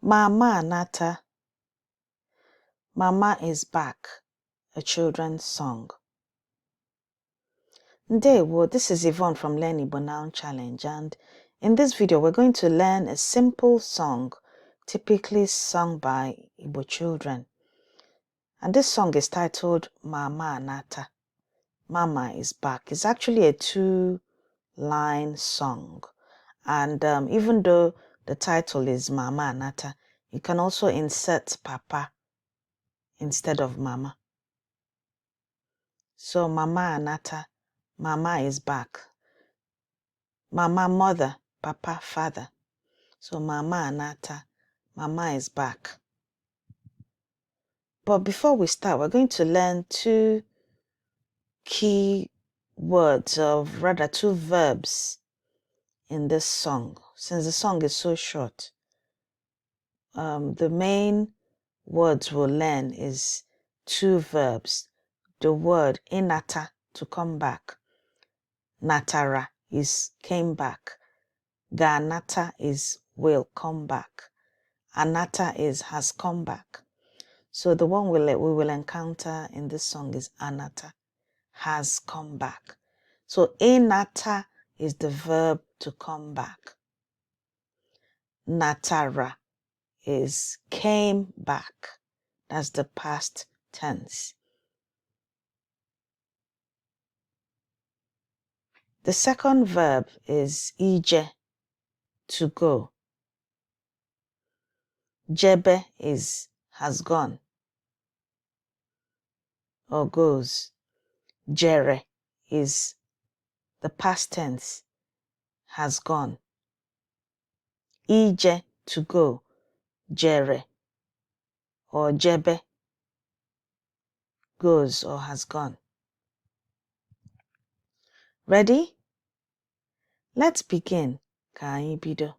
Mama nata. Mama is back. A children's song. Ndewo, this is Yvonne from Learn Igbo Now Challenge, and in this video we're going to learn a simple song typically sung by Igbo children. And this song is titled Mama Nata. Mama is back. It's actually a 2-line song. And even though the title is Mama Nata, you can also insert Papa instead of Mama. So Mama Nata, Mama is back. Mama, mother, Papa, father. So Mama Nata, Mama is back. But before we start, we're going to learn 2 key words, of rather 2 verbs in this song. Since the song is so short, the main words we'll learn is 2 verbs. The word inata, to come back. Natara is came back. Ganata is will come back. Anata is has come back. So the one we will encounter in this song is anata, has come back. So inata is the verb to come back. Natara is came back. That's the past tense. The second verb is ije, to go. Jebe is has gone or goes. Jere is the past tense, has gone. Ije, to go. Jere or jebe, goes or has gone. Ready? Let's begin. Ka anyị bido.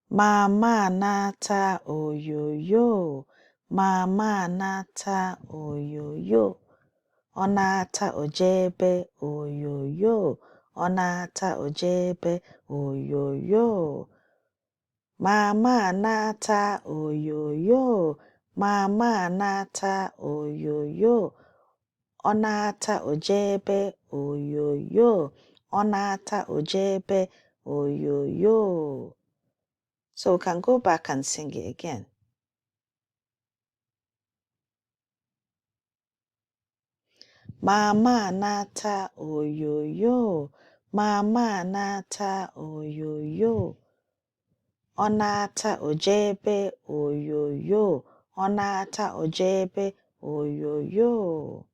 Mama nata oyoyo. Mama nata oyoyo. Onata ojebe oyoyo. Onata ojebe oyoyo. Mama nata oyoyo. Mama nata oyoyo. Onata ojebe oyoyo. Onata ojebe oyoyo. So we can go back and sing it again. Mama nata oyoyo. Mama nata oyoyo. Onata ojebe oyoyo. Onata ojebe oyoyo.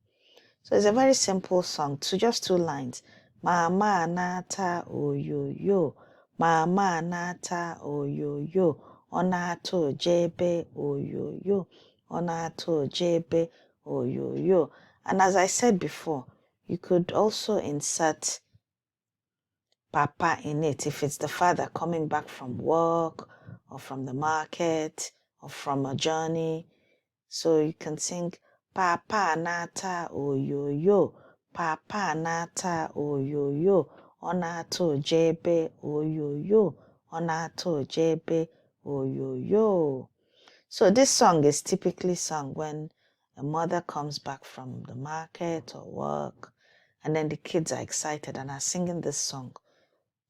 So it's a very simple song, just 2 lines. Mama nata oyoyo. Mama nata oyoyo. Onata ojebe oyoyo. Onata ojebe oyoyo. And as I said before, you could also insert Papa in it if it's the father coming back from work or from the market or from a journey. So you can sing Papa nata oyoyo. Papa nata oyoyo. Onato jebe oyoyo. Onato jebe oyoyo. So this song is typically sung when a mother comes back from the market or work, and then the kids are excited and are singing this song.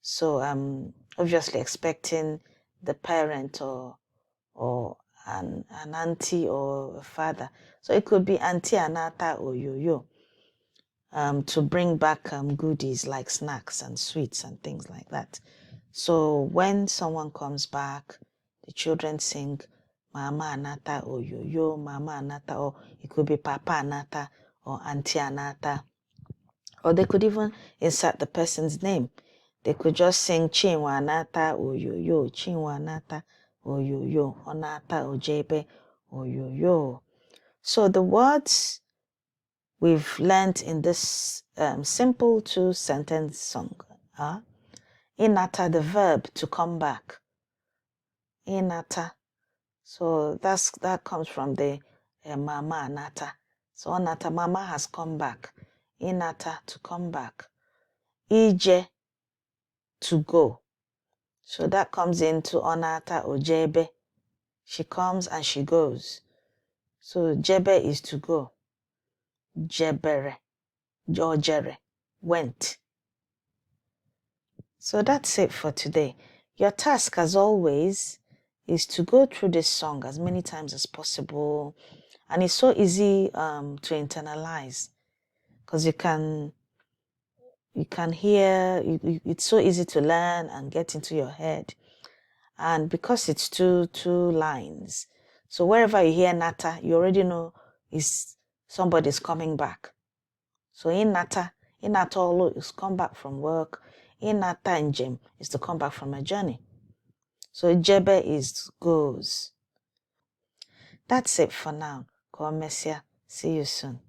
So I'm obviously expecting the parent or an auntie or a father. So it could be Auntie Anata or Yo-Yo to bring back goodies like snacks and sweets and things like that. So when someone comes back, the children sing Mama Anata or Yo-Yo, Mama Anata, or it could be Papa Anata or Auntie Anata. Or they could even insert the person's name. They could just sing Chinwa Anata or Yo-Yo, Chinwa Anata oyoyo, onata ojebe oyoyo. So the words we've learned in this simple 2-sentence song are inata, the verb to come back. Inata. So that comes from the mama anata. So onata, mama has come back. Inata, to come back. Ije, to go. So that comes into onata ojebe. She comes and she goes. So jebe is to go. Jebere, jojere, went. So that's it for today. Your task, as always, is to go through this song as many times as possible. And it's so easy to internalize, because you can hear, it's so easy to learn and get into your head. And because it's two lines, so wherever you hear nata, you already know somebody's coming back. So in nata olo is come back from work. In nata njem is to come back from a journey. So jebe is goes. That's it for now. Komesia. See you soon.